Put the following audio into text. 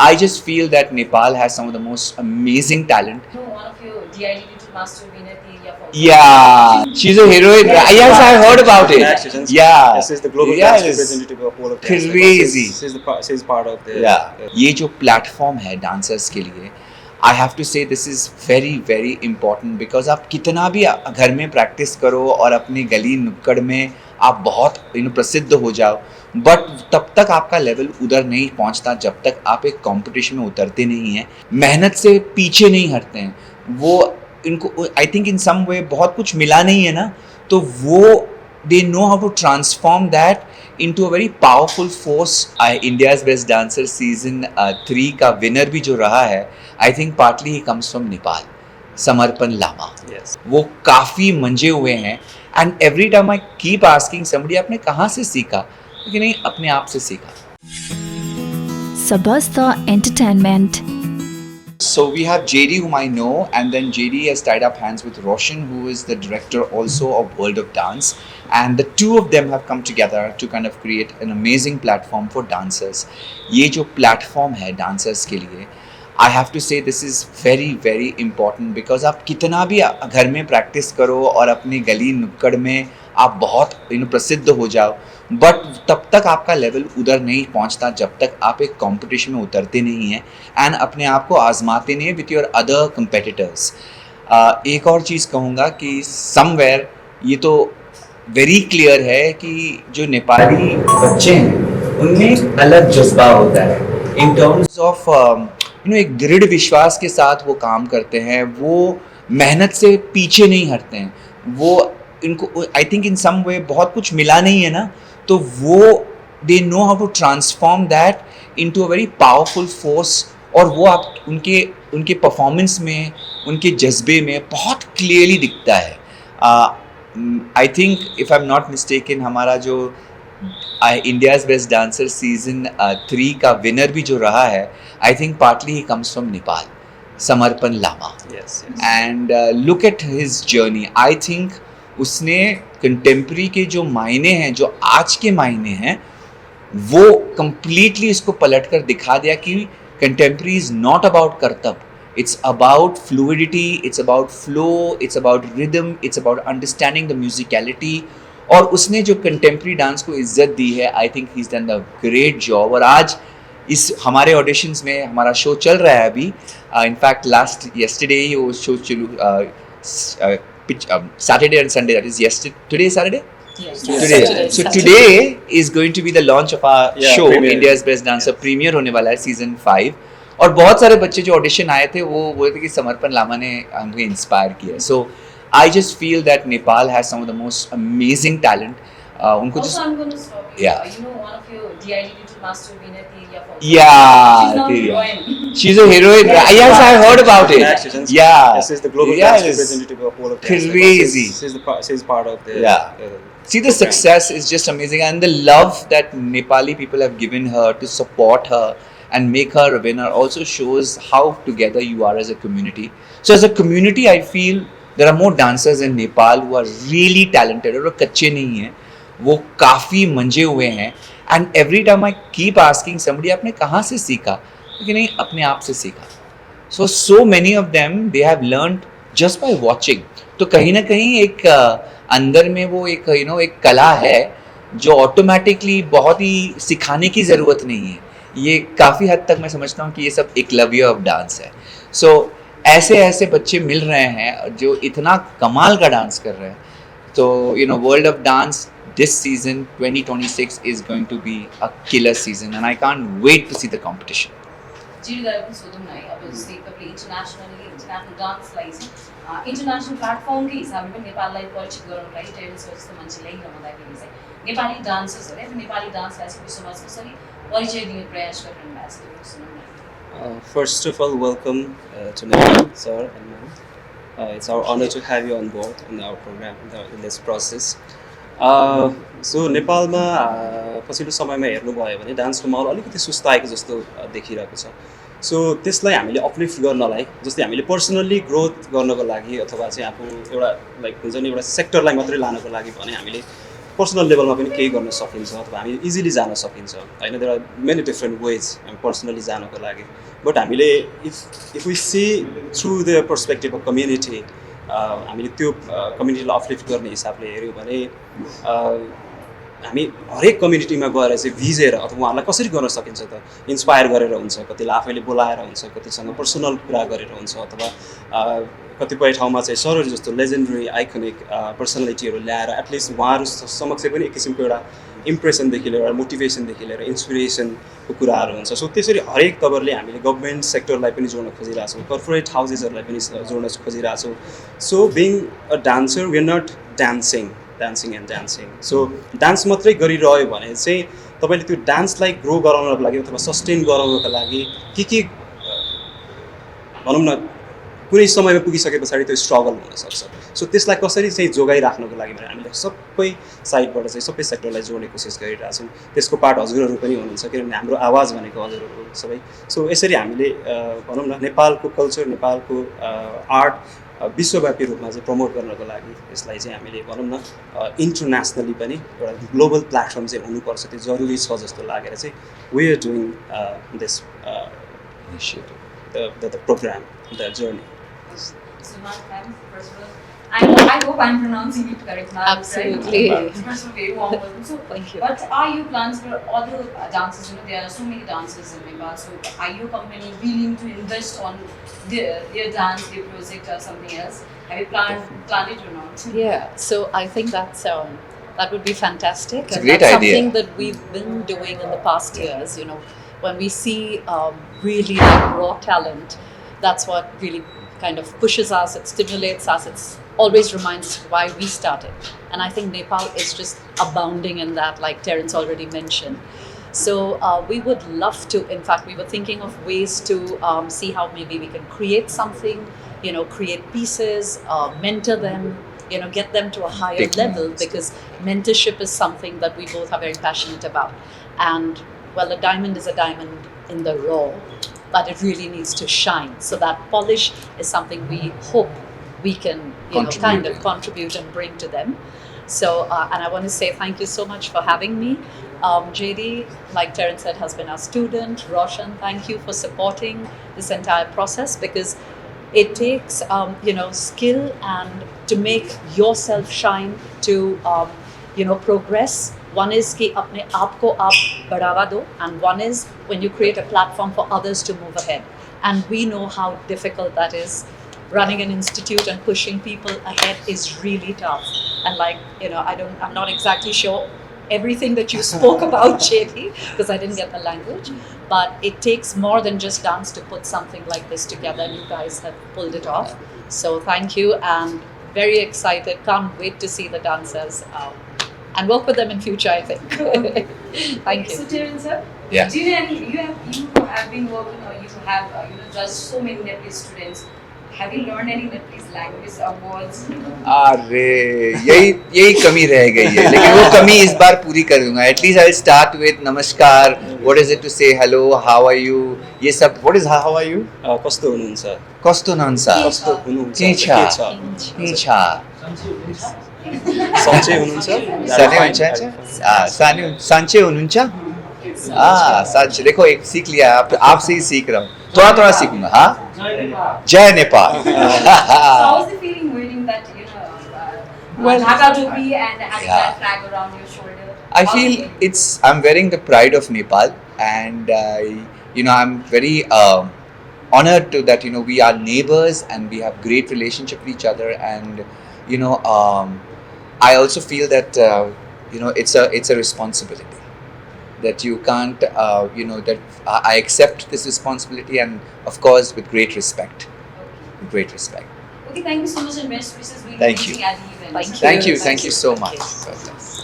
I just feel that Nepal has some of the most amazing talent. No, one of your DID little master winner area for. Yeah, she's a heroine. Yes, I heard about it. Yeah, Yes, she's the global yes. dance representative of all of dance. Crazy. She's part of the. ये जो platform है dancers के लिए, I have to से this is very very important because आप कितना भी घर में प्रैक्टिस करो और अपनी गली नुक्कड़ में आप बहुत प्रसिद्ध हो जाओ, बट तब तक आपका लेवल उधर नहीं पहुंचता जब तक आप एक कंपटीशन में उतरते नहीं हैं, मेहनत से पीछे नहीं हटते हैं। वो इनको आई थिंक इन सम वे बहुत कुछ मिला नहीं है ना, तो वो they know how to transform that into a very powerful force. India's Best Dancer season 3 का विनर भी जो रहा है, I think partly he comes from Nepal, Samarpan Lama. Yes. वो काफ़ी मंजे हुए हैं and every time I keep asking somebody आपने कहाँ से सीखा, क्योंकि नहीं अपने आप से सीखा। Sabasta Entertainment. So we have JD, whom I know, and then JD has tied up hands with Roshan, who is the director also of World of Dance, and the two of them have come together to kind of create an amazing platform for dancers. ये जो platform है dancers के लिए, I have to say this is very very important because आप कितना भी घर में practice करो और अपनी गली नुक्कड़ में आप बहुत प्रसिद्ध हो जाओ, बट तब तक आपका लेवल उधर नहीं पहुंचता जब तक आप एक कंपटीशन में उतरते नहीं हैं एंड अपने आप को आजमाते नहीं विथ योर अदर कंपेटिटर्स। एक और चीज़ कहूँगा कि समवेयर ये तो वेरी क्लियर है कि जो नेपाली बच्चे हैं उनमें अलग जज्बा होता है इन टर्म्स ऑफ एक दृढ़ विश्वास के साथ वो काम करते हैं, वो मेहनत से पीछे नहीं हटते हैं। वो इनको आई थिंक इन सम वे बहुत कुछ मिला नहीं है ना, तो वो they know how to transform that into a very powerful force, और वो आप उनके परफॉर्मेंस में, उनके जज्बे में बहुत क्लियरली दिखता है। I think if I am not mistaken, हमारा जो इंडियाज़ बेस्ट डांसर सीजन 3 का विनर भी जो रहा है, I think partly he comes from Nepal, Samarpan Lama. And look at his journey. I think उसने कंटेम्प्रेरी के जो मायने हैं, जो आज के मायने हैं, वो कंप्लीटली इसको पलट कर दिखा दिया कि कंटेम्प्रेरी इज़ नॉट अबाउट करतब, it's about fluidity, it's about flow, it's about rhythm, it's about understanding the musicality। और उसने जो कंटेम्प्रेरी डांस को इज्जत दी है, I think he is done the great job. और आज इस हमारे ऑडिशंस में हमारा शो चल रहा है अभी, इनफैक्ट लास्ट yesterday ही वो show Saturday and Sunday, that is yesterday, today is Saturday? Yes. Today. So today is going to be the launch of our show, premiere. India's Best Dancer, premiere होने वाला है season 5। और बहुत सारे बच्चे जो audition आए थे वो बोलते कि समर्पण लामा ने हमें इंस्पायर किया। So I just feel that Nepal has some of the most amazing talent. उनको Also, I'm going to stop you. Yeah. You know, one of your DID little master winner area for. Yeah, She's now Teria. heroine. She's a heroine. Yes, I heard about it. Yeah. Yeah, She's the global dance representative of all of dance. Crazy. She's part of the. Yeah. See, the success is just amazing, and the love that Nepali people have given her to support her and make her a winner also shows how together you are as a community. So as a community, I feel there are more dancers in Nepal who are really talented, और वो कच्चे नहीं हैं, वो काफ़ी मंजे हुए हैं। And every time I keep asking somebody आपने कहाँ से सीखा, क्योंकि नहीं अपने आप से सीखा। So many of them they have learned just by watching. तो कहीं ना कहीं एक अंदर में वो एक एक कला है जो ऑटोमेटिकली बहुत ही सिखाने की ज़रूरत नहीं है। ये काफ़ी हद तक मैं समझता हूँ कि ये सब एकलव्य ऑफ डांस है। सो ऐसे ऐसे बच्चे मिल रहे हैं जो इतना कमाल का डांस कर रहे हैं। तो world of dance this season 2026 is going to be a killer season, and I can't wait to see the competition. जिरीदार पनि सोधौँ न है, अब जस्तै तपाईले इन्टरनेसनल डान्सलाई चाहिँ इन्टरनेसनल प्लेटफर्मकै हिसाबले पनि नेपाललाई परिचित गराउनको लागि टेरेन्स जस्तो मान्छे ल्याइरहँदाखेरि चाहिँ नेपाली डान्सर्सहरूले अथवा नेपाली डान्सलाई चाहिँ विश्वमा कसरी परिचय दिने प्रयास गरिरहनु भएको छ सुनौँ न। First of all, welcome to Nepal, sir and ma'am. It's our honor to have you on board in our program, in this process. सो नेपालमा पछिल्लो समयमा हेर्नुभयो भने डान्सको माहौल अलिकति सुस्ताएको जस्तो देखिरहेको छ। सो त्यसलाई हामीले अपलिफ्ट गर्नलाई, जस्तै हामीले पर्सनल्ली ग्रोथ गर्नको लागि अथवा चाहिँ आफू एउटा लाइक हुन्छ नि एउटा सेक्टरलाई मात्रै लानको लागि भने हामीले पर्सनल लेभलमा पनि केही गर्न सकिन्छ अथवा हामी इजिली जान सकिन्छ होइन. There are many different ways हामी पर्सनली जानको लागि. बट हामीले if we see through the perspective of community हामीले त्यो कम्युनिटीलाई अपलिफ्ट गर्ने हिसाबले हेऱ्यौँ भने हामी हरेक कम्युनिटीमा गएर चाहिँ भिजेर अथवा उहाँहरूलाई कसरी गर्न सकिन्छ त, इन्सपायर गरेर हुन्छ, कतिलाई आफैले बोलाएर हुन्छ, कतिसँग पर्सनल कुरा गरेर हुन्छ, अथवा कतिपय ठाउँमा चाहिँ सरहरू जस्तो लेजेन्डरी आइकोनिक पर्सनालिटीहरू ल्याएर एटलिस्ट उहाँहरू समक्ष पनि एक किसिमको एउटा इम्प्रेसनदेखि लिएर मोटिभेसनदेखि लिएर इन्सपिरेसनको कुराहरू हुन्छ. सो त्यसरी हरेक तवरले हामीले गभर्मेन्ट सेक्टरलाई पनि जोड्न खोजिरहेको छौँ, कर्पोरेट हाउसेसहरूलाई पनि जोड्न खोजिरहेको छौँ. So being a dancer we are not dancing and dancing. So dance मात्रै गरिरह्यो भने चाहिँ तपाईँले त्यो डान्सलाई ग्रो गराउनको लागि अथवा सस्टेन गराउनको लागि के भनौँ न कुनै समयमा पुगिसके पछाडि त्यो स्ट्रगल हुनसक्छ. सो त्यसलाई कसरी चाहिँ जोगाइराख्नको लागि भने हामीले सबै साइडबाट चाहिँ सबै सेक्टरलाई जोड्ने कोसिस गरिरहेको छौँ. त्यसको पार्ट हजुरहरू पनि हुनुहुन्छ, किनभने हाम्रो आवाज भनेको हजुरहरू सबै. सो यसरी हामीले भनौँ न नेपालको कल्चर, नेपालको आर्ट विश्वव्यापी रूपमा चाहिँ प्रमोट गर्नको लागि यसलाई चाहिँ हामीले भनौँ न इन्टरनेसनली पनि एउटा ग्लोबल प्लेटफर्म चाहिँ हुनुपर्छ, त्यो जरुरी छ जस्तो लागेर चाहिँ we are doing this the program, the journey. I hope I'm pronouncing it correct now. Absolutely. Right? First of all, very warm welcome. So, Thank you. what are your plans for other dances? You know, there are so many dances in Nepal. So, are your company willing to invest on their dance, their project, or something else? Have you planned it or not? Yeah, so I think that would be fantastic. It's a and great that's idea. something that we've been doing in the past years. You know, when we see really like raw talent, that's what really kind of pushes us, it stimulates us, it's always reminds why we started. And I think Nepal is just abounding in that, like Terence already mentioned. So we would love to, in fact, we were thinking of ways to see how maybe we can create something, you know, create pieces, mentor them, you know, get them to a higher Big level, moments. because mentorship is something that we both are very passionate about. And well, a diamond is a diamond in the raw, but it really needs to shine. So that polish is something we hope we can, you know, kind of contribute and bring to them. So, and I want to say thank you so much for having me. JD, like Terence said, has been our student. Roshan, thank you for supporting this entire process, because it takes, you know, skill and to make yourself shine, to, you know, progress. One is कि अपने आप को आप बढ़ावा दो, and one is when you create a platform for others to move ahead. And we know how difficult that is. Running an institute and pushing people ahead is really tough. And like, you know, I'm not exactly sure everything that you spoke about, JD, because I didn't get the language. But it takes more than just dance to put something like this together, and you guys have pulled it off. So thank you, and very excited. Can't wait to see the dancers and work with them in future, I think. Thank you. So, Terence, sir, Yeah. do you know you have been working, or you have you know, judged so many Nepalese students. Have you learned any Nepalese language or words? अरे यही कमी रह गई है, लेकिन वो कमी इस बार पूरी कर दूंगा. At least I will start with namaskar, what is it to say hello, how are you, ये सब. What is how are you, कस्तो हुनुहुन्छ, कस्तो हुनुहुन्छ, कस्तो हुनुहुन्छ, के छ, के छ, सन्चै हुनुहुन्छ, साने हुन्छ, साँचे हुनुहुन्छ. साँचे. देखो एक सीख लिया, आपसे ही सीख रहा हूँ, थोड़ा सीखूंगा. हाँ, जय Nepal. So, how's the feeling wearing that, you know, Dhaka topi and having Yeah. that flag around your shoulder? I feel I'm wearing the pride of Nepal, and you know, I'm very honored to that. You know, we are neighbors and we have great relationship with each other, and you know, I also feel that you know, it's a responsibility that you can't you know, that I accept this responsibility, and of course with great respect. Great respect. Okay, thank you so much, and best wishes. Thank you. At the event. Thank you. Thank you so Thank you. much.